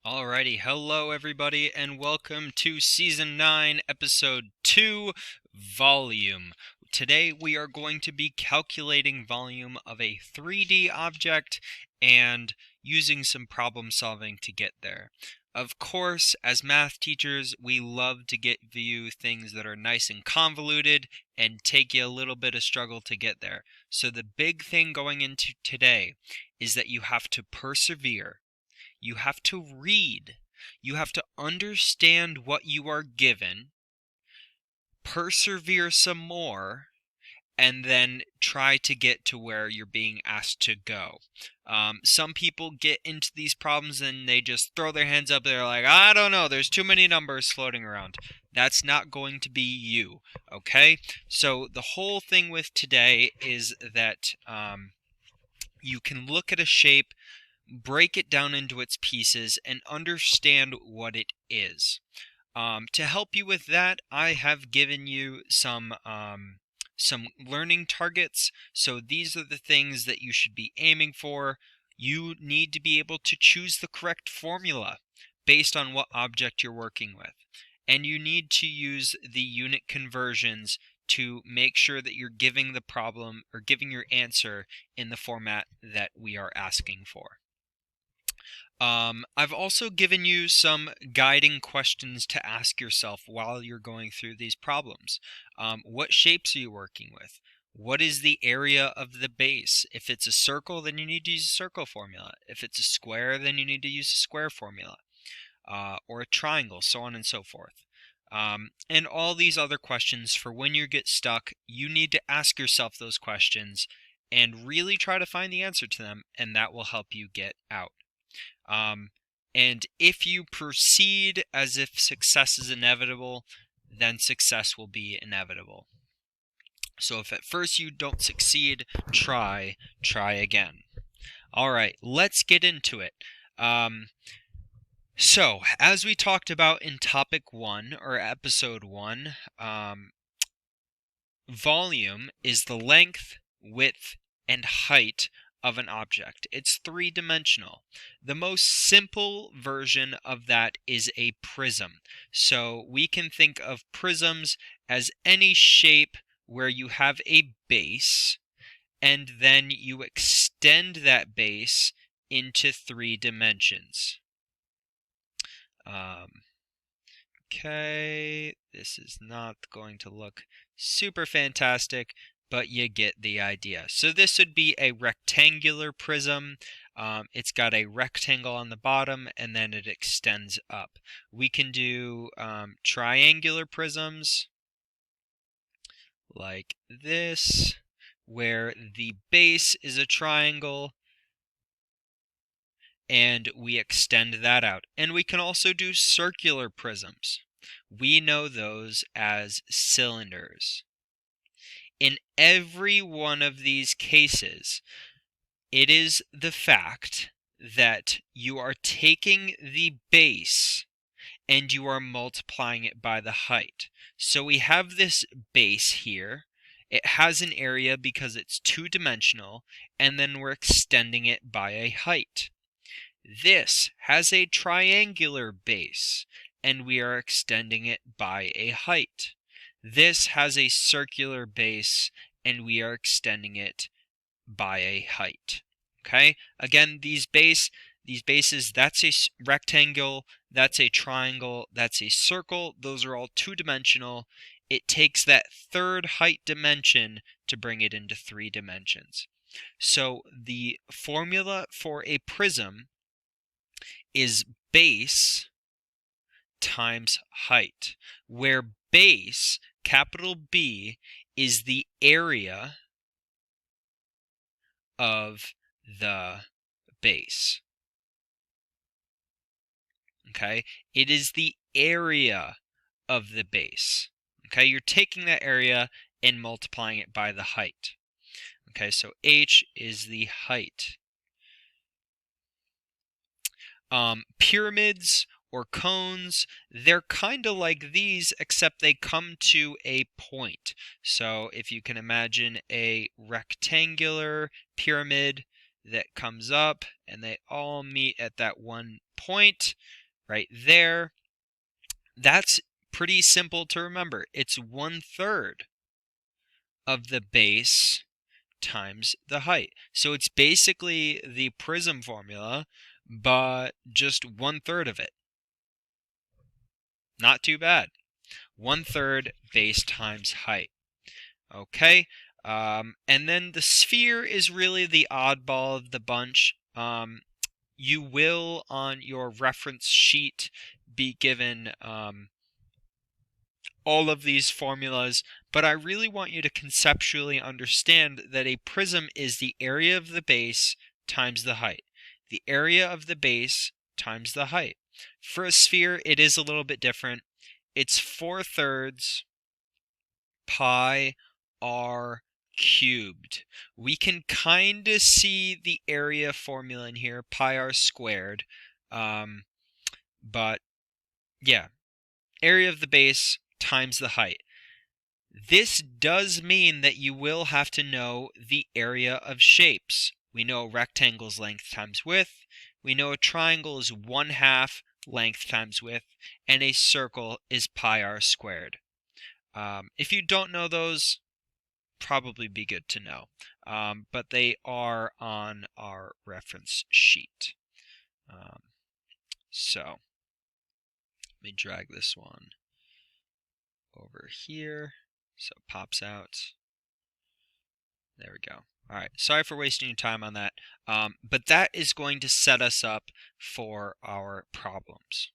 Alrighty, hello everybody, and welcome to Season 9, Episode 2, Volume. Today we are going to be calculating volume of a 3D object and using some problem solving to get there. Of course, as math teachers, we love to get you things that are nice and convoluted and take you a little bit of struggle to get there. So the big thing going into today is that you have to persevere. You have to read. You have to understand what you are given, persevere some more, and then try to get to where you're being asked to go. Some people get into these problems and they just throw their hands up. They're like, I don't know, there's too many numbers floating around. That's not going to be you, okay? So the whole thing with today is that you can look at a shape, break it down into its pieces, and understand what it is. To help you with that, I have given you some learning targets. So these are the things that you should be aiming for. You need to be able to choose the correct formula based on what object you're working with. And you need to use the unit conversions to make sure that you're giving the problem or giving your answer in the format that we are asking for. I've also given you some guiding questions to ask yourself while you're going through these problems. What shapes are you working with? What is the area of the base? If it's a circle, then you need to use a circle formula. If it's a square, then you need to use a square formula. Or a triangle, so on and so forth. And all these other questions for when you get stuck, you need to ask yourself those questions and really try to find the answer to them, and that will help you get out. And if you proceed as if success is inevitable, then success will be inevitable. So if at first you don't succeed, try again. All right, let's get into it. So as we talked about in topic 1 or episode 1, volume is the length, width, and height of an object. It's three-dimensional. The most simple version of that is a prism. So we can think of prisms as any shape where you have a base and then you extend that base into 3 dimensions. Okay, this is not going to look super fantastic, but you get the idea. So this would be a rectangular prism. It's got a rectangle on the bottom and then it extends up. We can do triangular prisms like this, where the base is a triangle and we extend that out. And we can also do circular prisms. We know those as cylinders. In every one of these cases, it is the fact that you are taking the base and you are multiplying it by the height. So we have this base here. It has an area because it's two-dimensional, and then we're extending it by a height. This has a triangular base, and we are extending it by a height. This has a circular base, and we are extending it by a height. Okay? Again, these bases, that's a rectangle, that's a triangle, that's a circle. Those are all two-dimensional. It takes that third height dimension to bring it into 3 dimensions. So the formula for a prism is base times height, where base, capital B, is the area of the base. Okay, it is the area of the base. Okay, you're taking that area and multiplying it by the height. Okay, so H is the height. Pyramids or cones, they're kind of like these, except they come to a point. So if you can imagine a rectangular pyramid that comes up and they all meet at that one point right there. That's pretty simple to remember. It's 1/3 of the base times the height. So it's basically the prism formula, but just 1/3 of it. Not too bad. 1/3 base times height. Okay, and then the sphere is really the oddball of the bunch. You will, on your reference sheet, be given all of these formulas, but I really want you to conceptually understand that a prism is the area of the base times the height. The area of the base times the height. For a sphere, it is a little bit different. It's 4/3 pi r cubed. We can kind of see the area formula in here, pi r squared. But yeah, area of the base times the height. This does mean that you will have to know the area of shapes. We know a rectangle's length times width. We know a triangle is 1/2 length times width, and a circle is pi r squared. If you don't know those, probably be good to know, but they are on our reference sheet. So let me drag this one over here so it pops out. There we go. All right, sorry for wasting your time on that, but that is going to set us up for our problems.